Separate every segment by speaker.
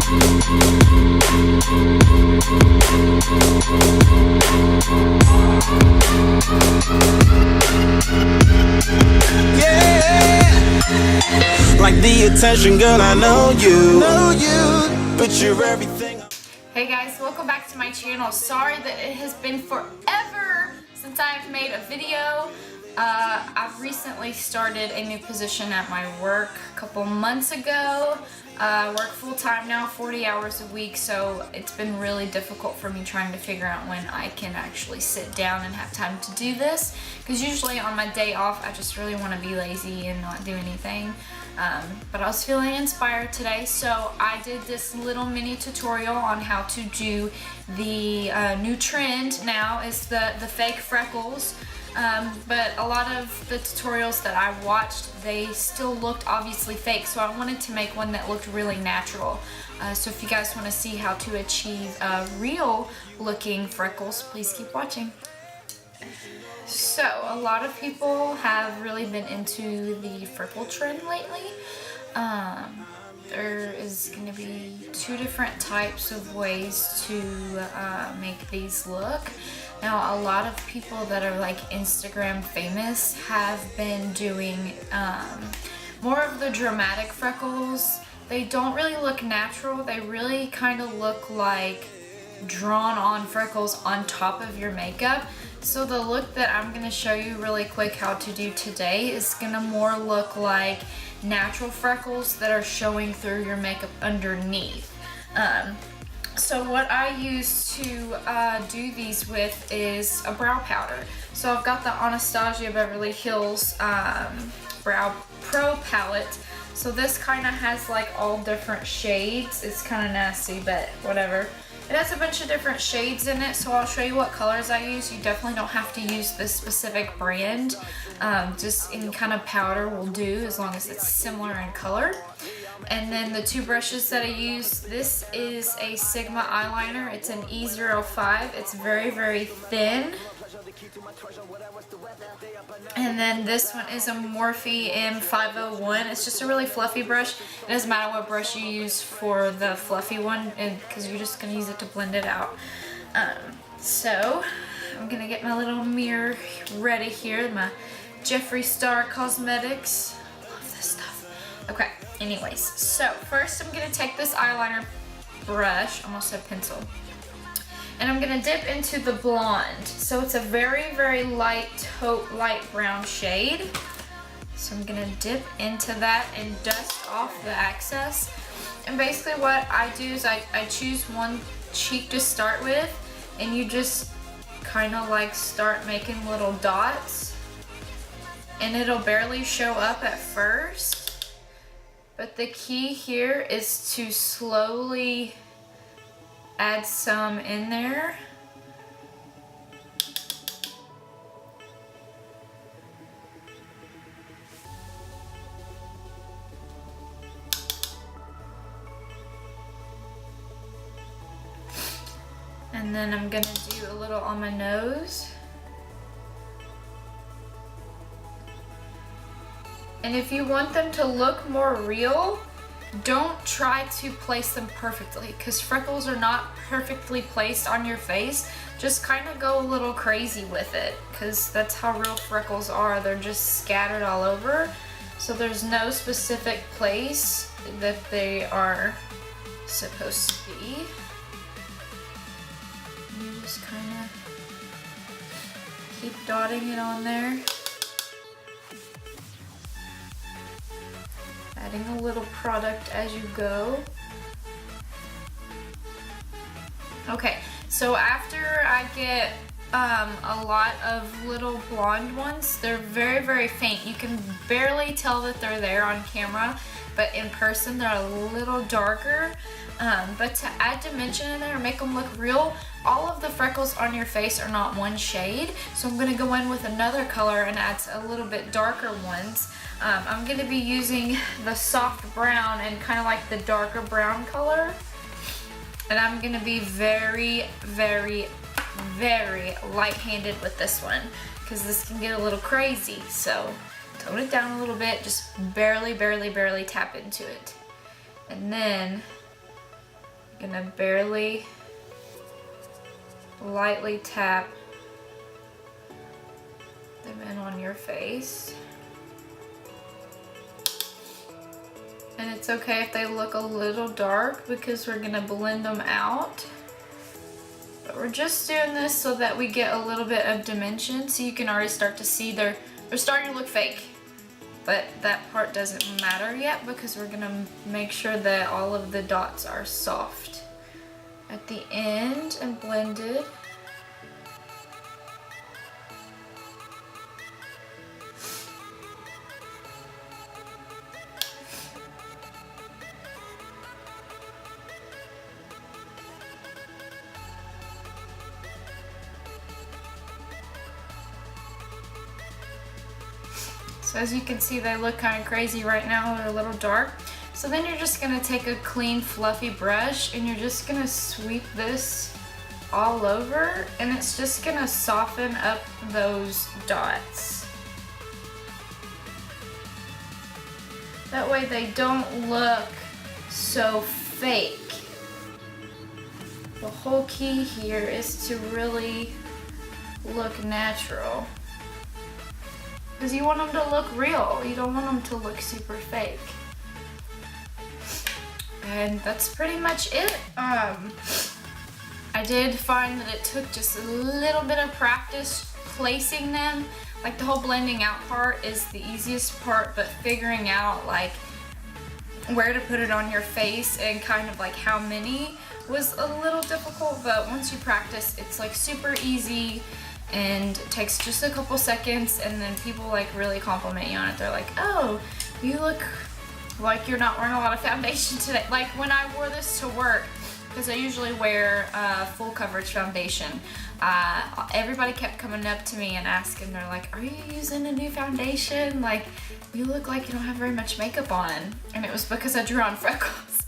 Speaker 1: Like the attention, girl, I know you, but you're everything.
Speaker 2: Hey guys, welcome back to my channel. Sorry that it has been forever since I've made a video. I've recently started a new position at my work a couple months ago. I work full-time now, 40 hours a week, so it's been really difficult for me trying to figure out when I can actually sit down and have time to do this, because usually on my day off I just really want to be lazy and not do anything. But I was feeling inspired today, so I did this little mini tutorial on how to do the new trend now is the fake freckles. But a lot of the tutorials that I watched, they still looked obviously fake, so I wanted to make one that looked really natural. So if you guys want to see how to achieve real looking freckles, please keep watching. So a lot of people have really been into the freckle trend lately. There is going to be two different types of ways to make these look. Now, a lot of people that are like Instagram famous have been doing more of the dramatic freckles. They don't really look natural. They really kind of look like drawn on freckles on top of your makeup. So the look that I'm going to show you really quick how to do today is going to more look like natural freckles that are showing through your makeup underneath. So what I use to do these with is a brow powder. So I've got the Anastasia Beverly Hills Brow Pro palette. So this kind of has like all different shades. It's kind of nasty, but whatever. It has a bunch of different shades in it, so I'll show you what colors I use. You definitely don't have to use this specific brand. Just any kind of powder will do as long as it's similar in color. And then the two brushes that I use, this is a Sigma eyeliner. It's an E05. It's very, very thin. And then this one is a Morphe M501. It's just a really fluffy brush. It doesn't matter what brush you use for the fluffy one, because you're just going to use it to blend it out. So I'm going to get my little mirror ready here. My Jeffree Star Cosmetics. Love this stuff. Okay, anyways. So first I'm going to take this eyeliner brush, almost said pencil, and I'm going to dip into the blonde. So it's a very, very light taupe, light brown shade. So I'm going to dip into that and dust off the excess. And basically what I do is I choose one cheek to start with, and you just kind of like start making little dots. And it'll barely show up at first. But the key here is to slowly add some in there. And then I'm gonna do a little on my nose. And if you want them to look more real, don't try to place them perfectly, because freckles are not perfectly placed on your face. Just kind of go a little crazy with it, because that's how real freckles are. They're just scattered all over. So there's no specific place that they are supposed to be. You just kind of keep dotting it on there. Adding a little product as you go. Okay, so after I get a lot of little blonde ones, they're very, very faint. You can barely tell that they're there on camera, but in person they're a little darker. But to add dimension in there and make them look real, all of the freckles on your face are not one shade. So I'm going to go in with another color and add a little bit darker ones. I'm going to be using the soft brown and kind of like the darker brown color. And I'm going to be very, very, very light-handed with this one, because this can get a little crazy. So tone it down a little bit, just barely, barely, barely tap into it. And then gonna barely lightly tap them in on your face. And it's okay if they look a little dark because we're gonna blend them out. But we're just doing this so that we get a little bit of dimension, so you can already start to see they're starting to look fake. But that part doesn't matter yet because we're gonna make sure that all of the dots are soft at the end and blended. So as you can see, they look kind of crazy right now. They're a little dark. So then you're just gonna take a clean, fluffy brush and you're just gonna sweep this all over, and it's just gonna soften up those dots. That way they don't look so fake. The whole key here is to really look natural. Because you want them to look real. You don't want them to look super fake. And that's pretty much it. I did find that it took just a little bit of practice placing them. Like the whole blending out part is the easiest part, but figuring out like where to put it on your face and kind of like how many was a little difficult. But once you practice, it's like super easy. And it takes just a couple seconds, and then people like really compliment you on it. They're like, oh, you look like you're not wearing a lot of foundation today. Like when I wore this to work, because I usually wear full coverage foundation, everybody kept coming up to me and asking, they're like, are you using a new foundation? Like, you look like you don't have very much makeup on. And it was because I drew on freckles.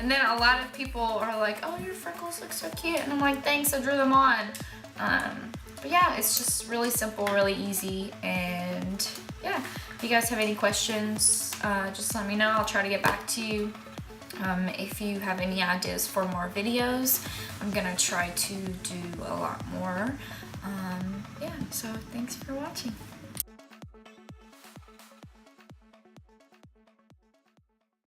Speaker 2: And then a lot of people are like, oh, your freckles look so cute. And I'm like, thanks, I drew them on. But yeah, it's just really simple, really easy, and yeah, if you guys have any questions, just let me know. I'll try to get back to you. If you have any ideas for more videos, I'm gonna try to do a lot more. Yeah, so thanks for watching.